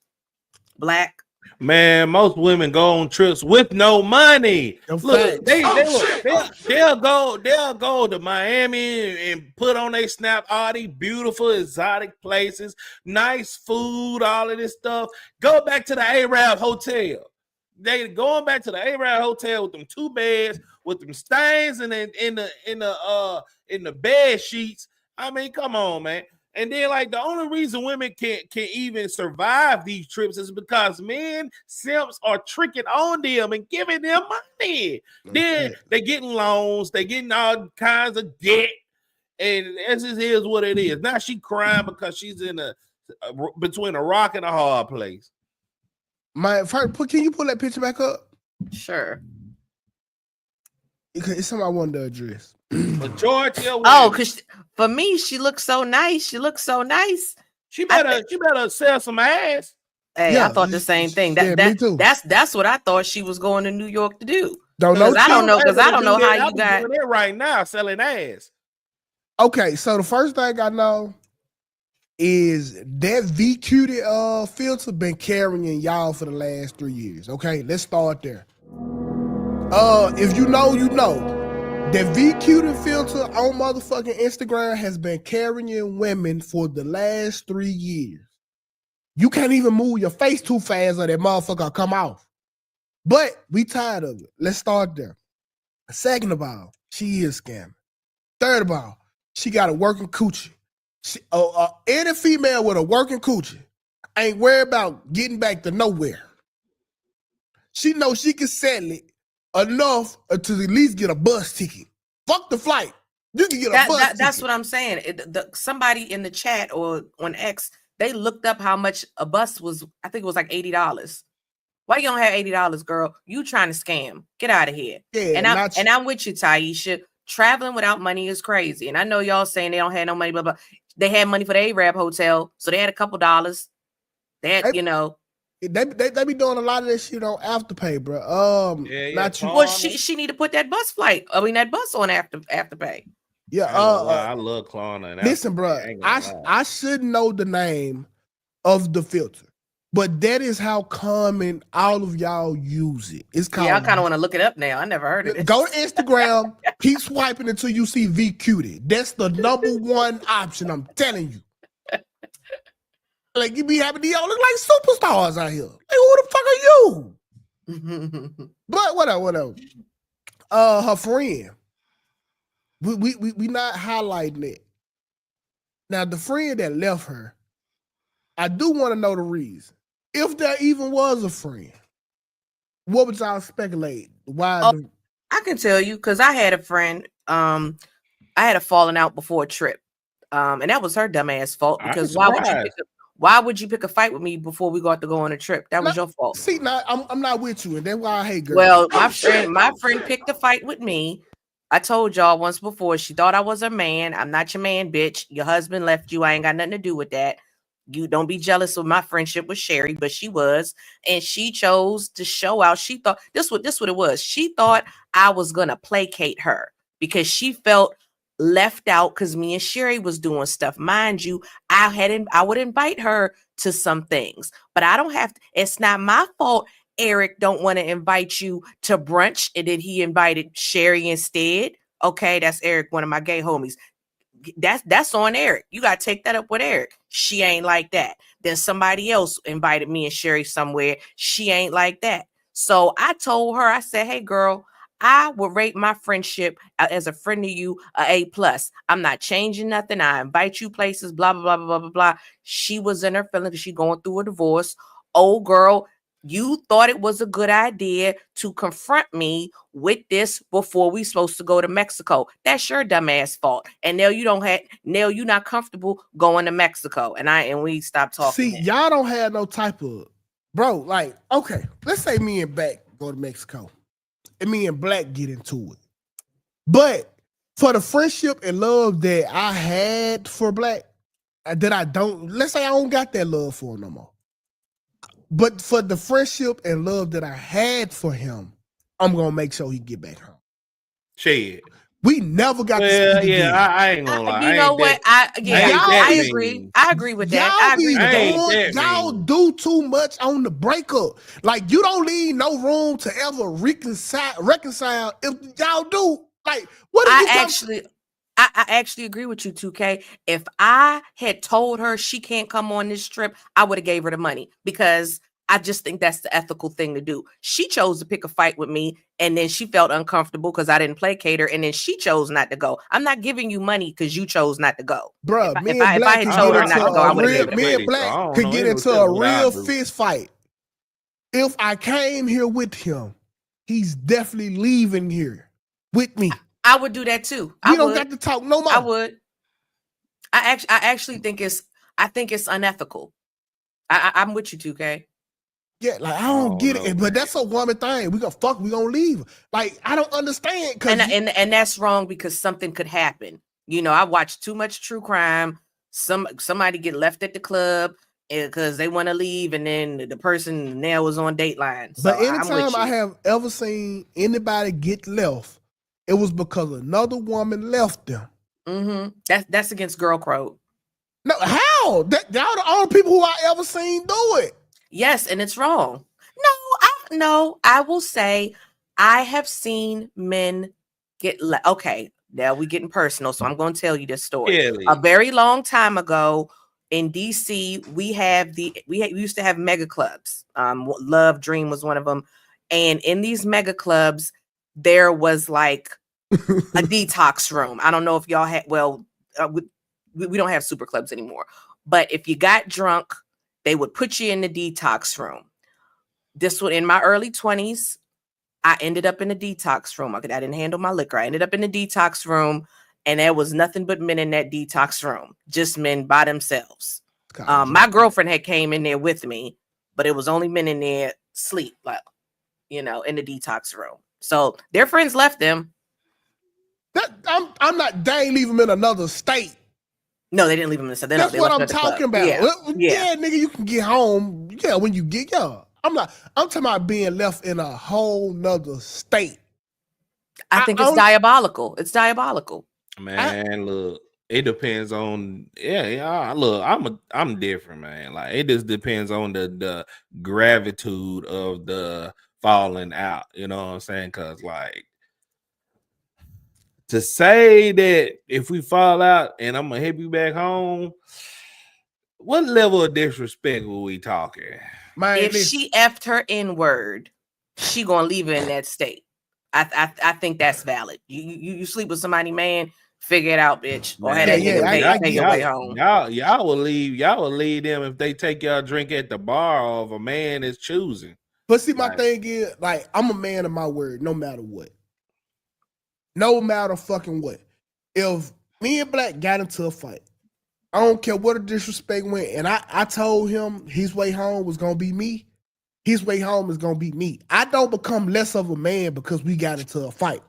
Black. Man, most women go on trips with no money. Look, they'll go to Miami and put on their snap all these beautiful exotic places, nice food, all of this stuff. Go back to the Arab hotel. They going back to the Arab hotel with them 2 beds, with them stains in the bed sheets. I mean, come on, man. And then, like, the only reason women can even survive these trips is because men, simps, are tricking on them and giving them money. Then they're getting loans, they're getting all kinds of debt, and this is what it is. Now she crying because she's in between a rock and a hard place. Can you pull that picture back up? Sure. It's something I wanted to address. Majority of women. Oh, because for me, she looks so nice. She better sell some ass. Hey, yeah, I thought the same thing. Me too. That's what I thought she was going to New York to do. I don't know how you got doing it right now, selling ass. Okay, so the first thing I know is that VQD filter been carrying y'all for the last 3 years. Okay, let's start there. If you know, you know. The VQD filter on motherfucking Instagram has been carrying women for the last 3 years. You can't even move your face too fast or that motherfucker will come off. But we tired of it. Let's start there. Second of all, she is scamming. Third of all, she got a working coochie. Any female with a working coochie ain't worried about getting back to nowhere. She knows she can sell it enough to at least get a bus ticket. Fuck the flight. You can get a bus ticket. That's what I'm saying. Somebody in the chat or on X, they looked up how much a bus was. I think it was like $80. Why you don't have $80, girl? You trying to scam. Get out of here. Yeah, and I'm with you, Taisha. Traveling without money is crazy. And I know y'all saying they don't have no money, blah, blah. They had money for the Arab hotel, so they had a couple dollars. They had, They be doing a lot of this shit on Afterpay, bro. Well, she need to put that bus on Afterpay. Yeah. I love Klarna. Listen, bro. I should know the name of the filter, but that is how common all of y'all use it. It's called. Yeah, I kind of want to look it up now. I never heard of it. Go to Instagram. Keep swiping until you see VQD. That's the number one option. I'm telling you. Like, you be having these all look like superstars out here. Like, who the fuck are you? But whatever. Her friend. We not highlighting it. Now, the friend that left her, I do want to know the reason. If there even was a friend, what would y'all speculate? Why? I can tell you, because I had a friend. I had a falling out before a trip. And that was her dumbass fault, because why would you pick a fight with me before we got to go on a trip? That was your fault. See, now I'm not with you, and that's why I hate girls. Well, my friend picked a fight with me. I told y'all once before, she thought I was her man. I'm not your man, bitch. Your husband left you. I ain't got nothing to do with that. You don't be jealous of my friendship with Sherry, but she was, and she chose to show out. She thought this what it was. She thought I was gonna placate her because she felt left out because me and Sherry was doing stuff. Mind you, I would invite her to some things, but I don't have to. It's not my fault Eric don't want to invite you to brunch, and then he invited Sherry instead. Okay, that's Eric, one of my gay homies. that's on Eric. You got to take that up with Eric. She ain't like that. Then somebody else invited me and Sherry somewhere. She ain't like that. So I told her, I said, hey, girl, I would rate my friendship as a friend to you a A+. I'm not changing nothing. I invite you places, blah, blah, blah, blah, blah, blah. She was in her feelings because she going through a divorce. Old girl, you thought it was a good idea to confront me with this before we supposed to go to Mexico. That's your dumbass fault. And now you're not comfortable going to Mexico. And we stopped talking. See, y'all don't have no type of, bro, like, okay, let's say me and Black go to Mexico and me and Black get into it. But for the friendship and love that I had for Black, that I don't, let's say I don't got that love for him no more. But for the friendship and love that I had for him, I'm gonna make sure he get back home. Shit. We never got to speak again. I ain't gonna lie. You know what? I agree. I agree with that. Y'all do too much on the breakup. Like, you don't leave no room to ever reconcile. If y'all do, like, what if I actually agree with you, Tukay. If I had told her she can't come on this trip, I would have gave her the money, because I just think that's the ethical thing to do. She chose to pick a fight with me, and then she felt uncomfortable because I didn't placate her, and then she chose not to go. I'm not giving you money because you chose not to go. Bruh, if I had told her not to go, I would have given her me and Black could get into a real fist fight. If I came here with him, he's definitely leaving here with me. I would do that too. We don't got to talk no more. I would. I actually think it's unethical. I'm with you, Tukay. Yeah, like, I don't get it, but that's a woman thing. We gonna leave. Like, I don't understand. And that's wrong, because something could happen. You know, I watch too much true crime. Somebody get left at the club because they want to leave, and then the person now was on Dateline. So but anytime I have ever seen anybody get left, it was because another woman left them. Mm-hmm. That's against girl code. No, how? Y'all the only people who I ever seen do it. Yes, and it's wrong. No, I will say I have seen men get okay. Now we getting personal, so I'm going to tell you this story. Really? A very long time ago in DC, we used to have mega clubs. Love Dream was one of them, and in these mega clubs, there was like a detox room. I don't know if y'all had. Well, we don't have super clubs anymore, but if you got drunk, they would put you in the detox room. This was in my early 20s. I ended up in the detox room. I didn't handle my liquor. I ended up in the detox room, and there was nothing but men in that detox room, just men by themselves. My girlfriend had came in there with me, but it was only men in there sleep, like, in the detox room. So their friends left them. I'm not. They ain't leave them in another state. No, they didn't leave them in the state. That's what I'm talking about. Yeah, nigga, you can get home. Yeah, when you get I'm talking about being left in a whole nother state. I think it's diabolical. It's diabolical. Man, look, it depends on. Yeah. Look, I'm different, man. Like, it just depends on the gravitude of the falling out. You know what I'm saying? Because, like, to say that if we fall out and I'm gonna help you back home, what level of disrespect were we talking? If she effed her N-word, she gonna leave her in that state. I think that's valid. You sleep with somebody, man, figure it out, bitch. Or have that take your way home. Y'all will leave them if they take y'all drink at the bar of a man is choosing. But see, my thing is, like, I'm a man of my word, no matter what. No matter fucking what. If me and Black got into a fight, I don't care what the disrespect went, and I told him his way home was gonna be me. His way home is gonna be me. I don't become less of a man because we got into a fight.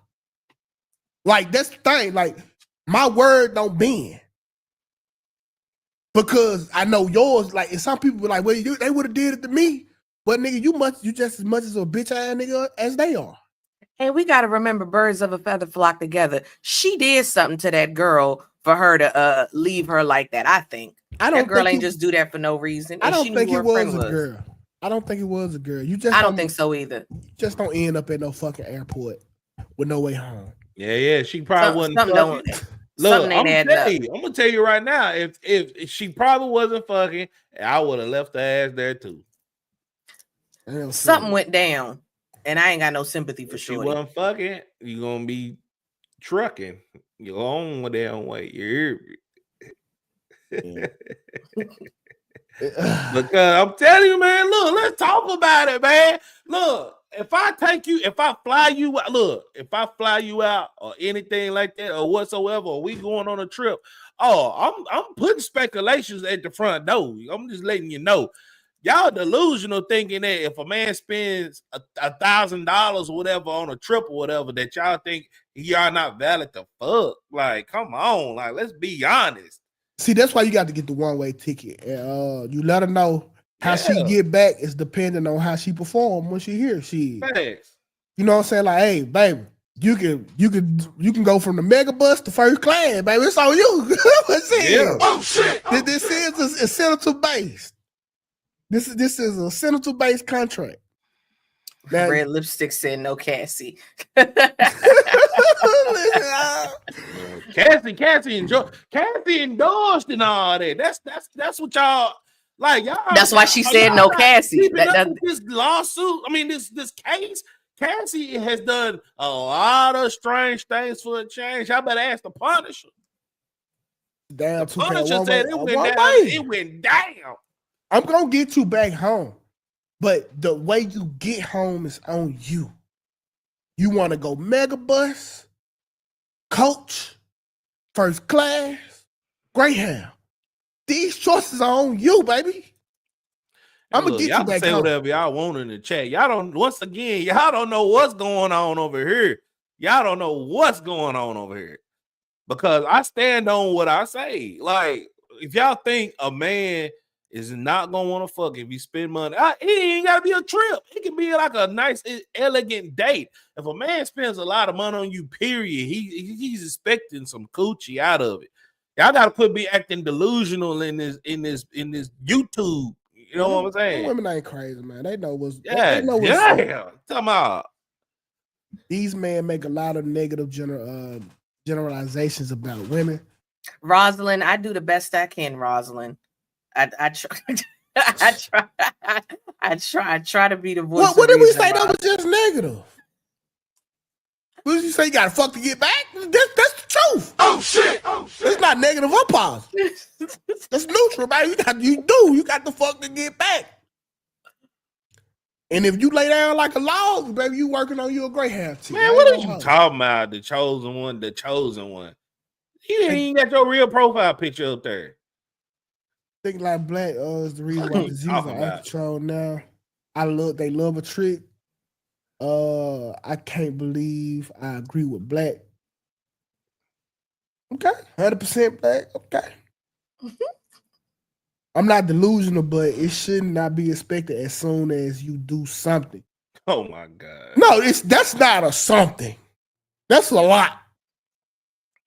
Like, that's the thing. Like, my word don't bend. Because I know yours, like, and some people be like, well, they would have did it to me. But nigga, you just as much as a bitch ass nigga as they are. And we got to remember, birds of a feather flock together. She did something to that girl for her to leave her like that. I think that girl ain't just do that for no reason. I don't think it was a girl. I don't think it was a girl. I don't think so either. Just don't end up at no fucking airport with no way home. Yeah. She probably wasn't. Look, I'm gonna tell you right now. If she probably wasn't fucking, I would have left her ass there too. Something went down, and I ain't got no sympathy for She shorty. wasn't fucking. You gonna be trucking your own damn way. You hear me? Because I'm telling you, man. Look, let's talk about it, man. Look, if I fly you out, or anything like that, or whatsoever, or we going on a trip, I'm putting speculations at the front door. I'm just letting you know. Y'all delusional thinking that if a man spends $1,000 or whatever on a trip or whatever, that y'all think y'all not valid to fuck. Like, come on, like, let's be honest. See, that's why you got to get the one-way ticket. You let her know how she get back is depending on how she perform when she here. You know what I'm saying? Like, hey, baby, you can go from the mega bus to first class, baby. It's on you. Oh shit! This is a senator based. This is a senator based contract. Now, red lipstick said no, Cassie. Cassie endorsed and all that. That's what y'all like. Y'all. That's why she said no, Cassie. This lawsuit. I mean, this case. Cassie has done a lot of strange things for a change. I better ask the Punisher. Damn, the Punisher said it went down. It went down. I'm gonna get you back home, but the way you get home is on you. You want to go mega bus, coach, first class, Greyhound. These choices are on you, baby. I'm gonna get you back say home. Whatever y'all want in the chat. Y'all don't. Once again, y'all don't know what's going on over here. Y'all don't know what's going on over here because I stand on what I say. Like, if y'all think a man is not gonna want to fuck if you spend money, it ain't gotta be a trip. It can be like a nice, elegant date. If a man spends a lot of money on you, period, he's expecting some coochie out of it. Y'all gotta quit be acting delusional in this YouTube. You know what I'm saying? Women ain't crazy, man. They know what's Talking about these men make a lot of negative generalizations about women. Rosalind, I do the best I can, Rosalind. I try to be the voice. What did we say that was just negative? What did you say? You gotta fuck to get back? That's the truth. Oh shit! It's not negative or positive. That's neutral, man. You got the fuck to get back. And if you lay down like a log, baby, you working on your Greyhound team. Man, what are you talking about? The chosen one. You ain't even got your real profile picture up there. Think like black is the reason why disease are out of control now. They love a trick. I can't believe I agree with black. Okay, 100% black. Okay. I'm not delusional, but it should not be expected as soon as you do something. Oh my God. No, that's not a something. That's a lot.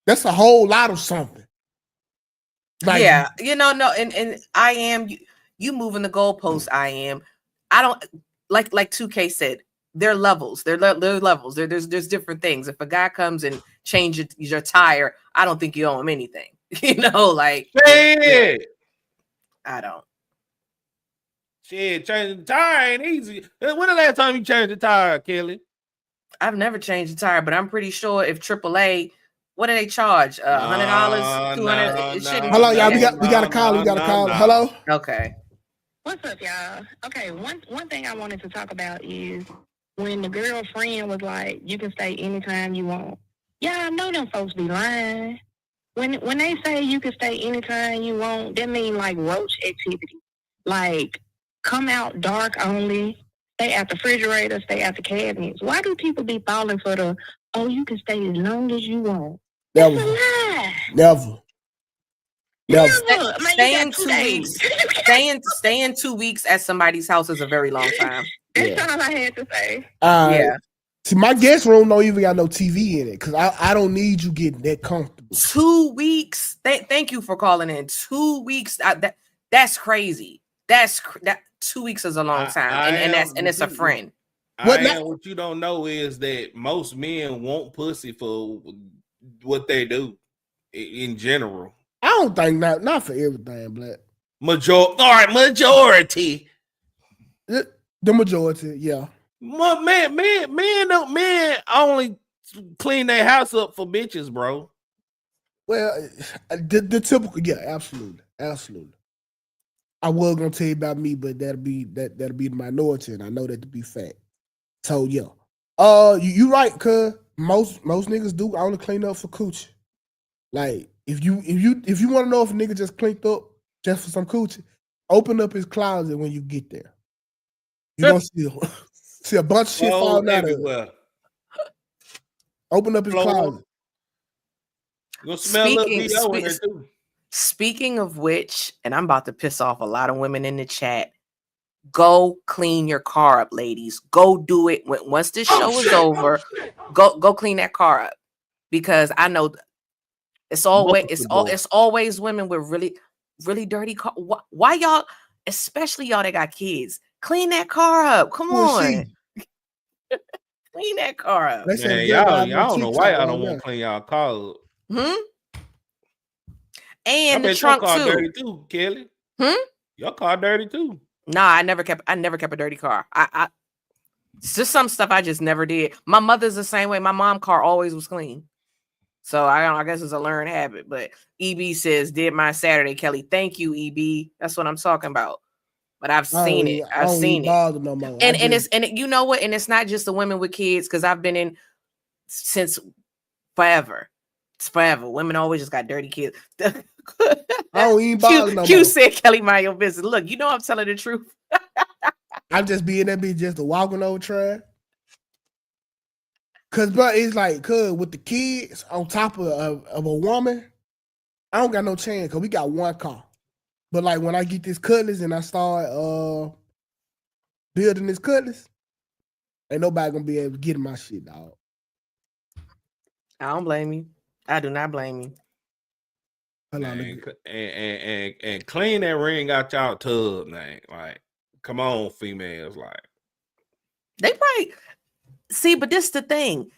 That's a whole lot of something. Like, yeah, no, and I am you moving the goalpost. I don't like Tukay said. There are levels. There are levels. There's different things. If a guy comes and changes your tire, I don't think you owe him anything. Like yeah. I don't. Shit, changing the tire ain't easy. When the last time you changed the tire, Kelly? I've never changed the tire, but I'm pretty sure if AAA, what do they charge? $100, $200. It shouldn't. Hello, y'all. We got a call. We got a call. Hello. Okay. What's up, y'all? Okay, one thing I wanted to talk about is when the girlfriend was like, "You can stay anytime you want." Yeah, I know them folks be lying. When they say you can stay anytime you want, that mean like roach activity. Like, come out dark only, stay at the refrigerator, stay at the cabinets. Why do people be falling for you can stay as long as you want? Never. That's a lie. Never. Staying 2 weeks at somebody's house is a very long time. That's all I had to say. Yeah. See, my guest room don't even got no TV in it because I don't need you getting that comfortable. 2 weeks. Thank you for calling in. 2 weeks. That's crazy. That 2 weeks is a long time, and it's a friend. What you don't know is that most men want pussy for what they do. in general. I don't think not for everything, Black. Majority. The majority, yeah. Men only clean their house up for bitches, bro. Well, the typical, yeah, absolutely. I was gonna tell you about me, but that'll be the minority, and I know that to be fact. So yeah, you right, cuz most niggas do only clean up for coochie. Like if you want to know if a nigga just cleaned up just for some coochie, open up his closet when you get there. You gonna see a bunch of shit falling out of it. Open up his closet. You'll smell a little BO in there too. Speaking of which, and I'm about to piss off a lot of women in the chat. Go clean your car up, ladies. Go do it once this show is over. Go clean that car up, because I know it's always women with really dirty car. Why y'all, especially y'all that got kids, clean that car up? Come on, clean that car up. Man, y'all don't know why y'all don't want to clean y'all car up. And the trunk your car too. Dirty too, Kelly. Your car dirty too. Nah, I never kept a dirty car. I it's just some stuff I just never did. My mother's the same way. My mom's car always was clean. So I guess it's a learned habit. But EB says, did my Saturday, Kelly. Thank you, EB. That's what I'm talking about. But I've seen it. I've seen it. No more. And you know what? And it's not just the women with kids, because I've been in since forever. It's forever. Women always just got dirty kids. I don't even bother no more. Q said, Kelly, mind your business. Look, you know I'm telling the truth. I'm just being that bitch just a walking over trash. Cause bro, it's like, with the kids on top of a woman, I don't got no chance, because we got one car. But like when I get this Cutlass and I start building this Cutlass, ain't nobody gonna be able to get in my shit, dog. I don't blame you. I do not blame you. And clean that ring out y'all tub, man. Like, come on, females. Like, they probably see, but this is the thing.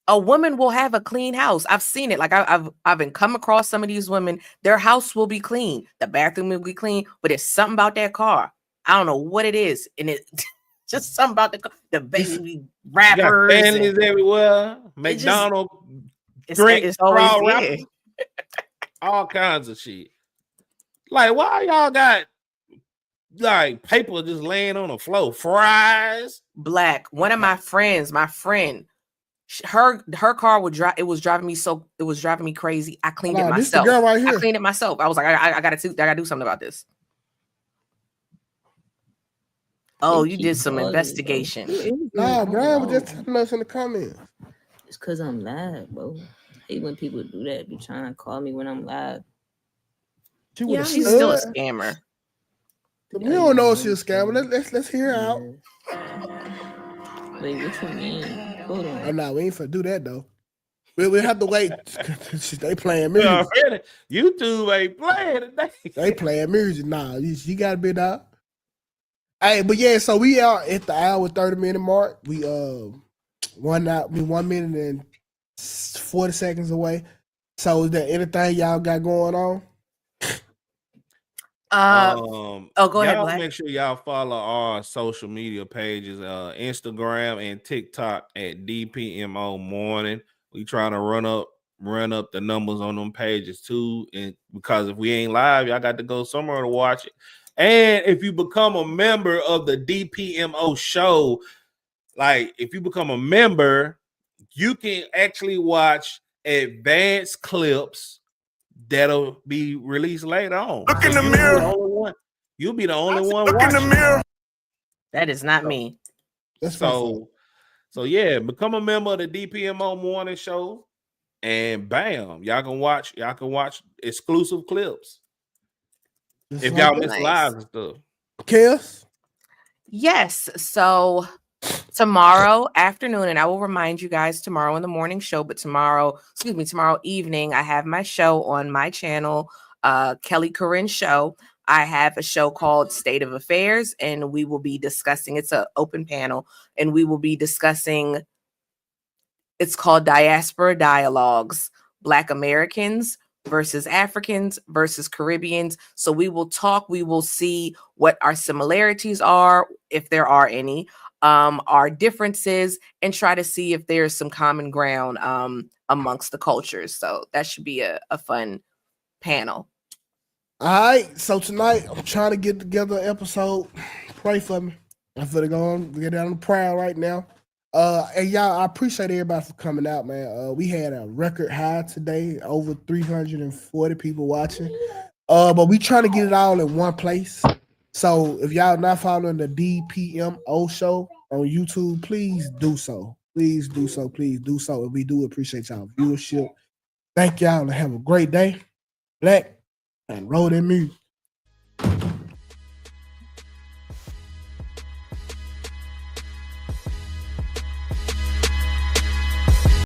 A woman will have a clean house. I've seen it. Like I've been come across some of these women. Their house will be clean. The bathroom will be clean, but it's something about that car. I don't know what it is, and it just something about the baby wrappers. Families everywhere. McDonald's. It's always there. All kinds of shit. Like, why y'all got like paper just laying on the floor? Fries. Black. One of my friend, her car would drive. It was driving me crazy. I cleaned it myself. This the girl right here. I cleaned it myself. I was like, I gotta do something about this. Oh, you did some investigation. Nah, Brian was just telling us in the comments. It's because I'm live, bro. I hate when people do that. Be trying to call me when I'm live. Yeah, she's still a scammer. We don't know if she's a scammer. Let's hear her out. Wait, what you mean? Hold on. Oh, no, we ain't for do that though. We have to wait. They playing music. YouTube ain't playing today. They playing music. Nah, you gotta be there. Hey, but yeah, so we are at the hour 30-minute mark. We 1 minute and 40 seconds away. So is there anything y'all got going on? Go ahead, Black. Make sure y'all follow our social media pages, Instagram and TikTok at DPMO Morning. We trying to run up the numbers on them pages too, and because if we ain't live, y'all got to go somewhere to watch it. And if you become a member of the DPMO show, like if you become a member, you can actually watch advanced clips that'll be released later on. Look in the mirror. You'll be the only one watching. Look in the mirror. That is not me. So yeah, become a member of the DPMO Morning Show, and bam, y'all can watch exclusive clips. If y'all miss live and stuff. Chaos? Yes. So tomorrow afternoon, and I will remind you guys tomorrow in the morning show, but tomorrow evening, I have my show on my channel, Kelli Corinne Show. I have a show called State of Affairs, and we will be discussing, it's an open panel, and we will be discussing, it's called Diaspora Dialogues, Black Americans versus Africans versus Caribbeans. So we will talk, we will see what our similarities are, if there are any, our differences, and try to see if there's some common ground amongst the cultures. So that should be a fun panel. All right, so tonight I'm trying to get together an episode. Pray for me. I'm finna go on, get down on the prowl right now. And y'all, I appreciate everybody for coming out, man. We had a record high today, over 340 people watching. But we trying to get it all in one place. So if y'all not following the DPMO show on YouTube, please do so. Please do so. Please do so. And we do appreciate y'all viewership. Thank y'all and have a great day. Black and roll that music.